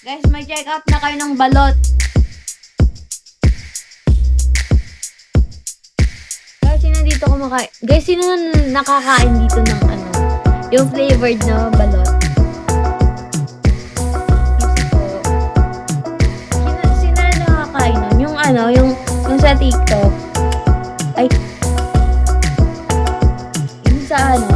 Guys, may check out na kayo ng balot. Guys, sino dito kumakain? Guys, sino nakakain dito ng ano? Yung flavored na balot. Sino nakakain nun? Yung ano, yung sa TikTok. Ay. Yung sa ano?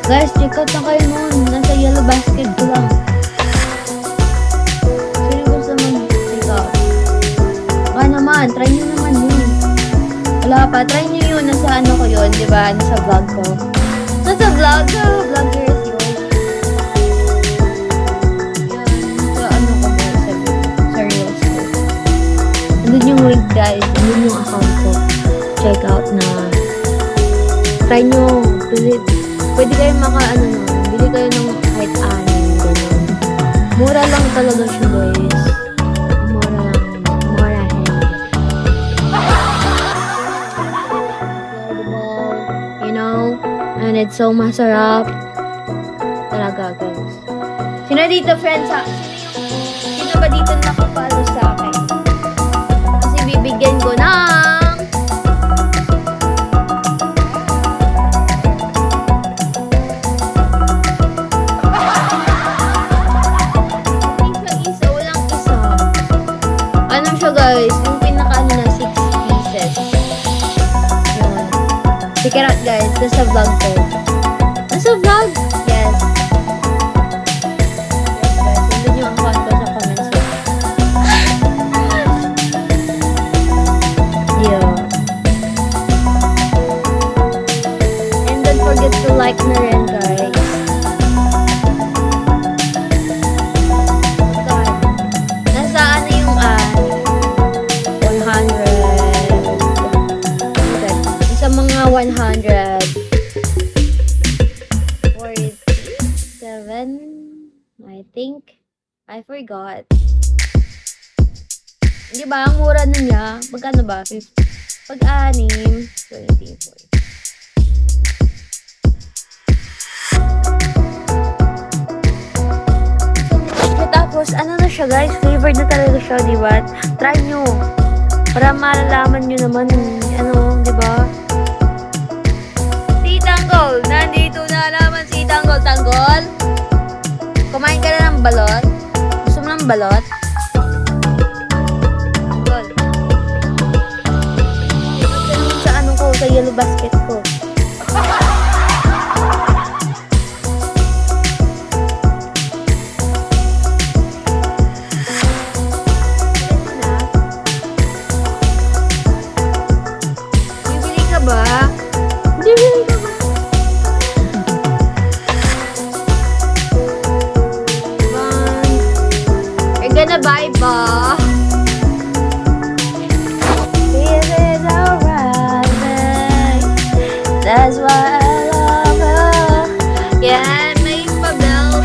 Guys, check out na kayo nun. Nasa yellow basket ko lang. Sino gusto mag-check out? Baka naman, try nyo naman yun. Wala pa, try nyo yun. Nasa ano ko yun, diba? Nasa vlog ko. Nasa vlog vloggers yun. Yun, sa ano ko ba? Sa reels ko. Nandun yung link guys. Nandun yung account ko. Check out na. Try nyo. Pwede kayo ano nun, bili kayo ng kahit anin, gano'n. Mura lang talaga siya, guys. Mura you know, and it's so masarap. Talaga, guys. Sino dito, friends, ha? Sino ba dito nakapalo sa akin? Kasi bibigyan ko ng guys, yung pinaka-ano na 6 pieces. Yun. Check it out guys, nasa vlog ko. Nasa vlog? Yes. Yes guys, sundin yung account ko sa comment section. Yeah. And don't forget to like na rin guys. Nasa ano yung 147, I think. I forgot. Di ba? Ang mura na niya. Magkano ba? Pag-anim, 24. Tapos, ano na siya guys? Flavored na talaga siya, di ba? Try nyo. Para malalaman nyo naman, ano, di ba? Tanggol! Nandito na naman si Tanggol. Tanggol? Kumain ka na ng balot? Gusto mo ng balot? Tanggol. Ito naman sa ano ko, sa yellow basket ko. Bibili ka ba? Bibili ka ba? Gonna buy ba? This is alright, that's why I love her. Yeah, may pa-bells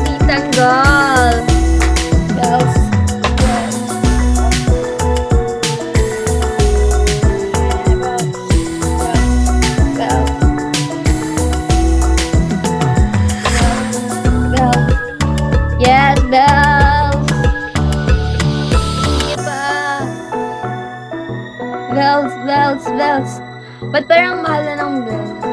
si Tanggol. Bells. Yes, bells. Bells. Ba't parang mahal na ng bells?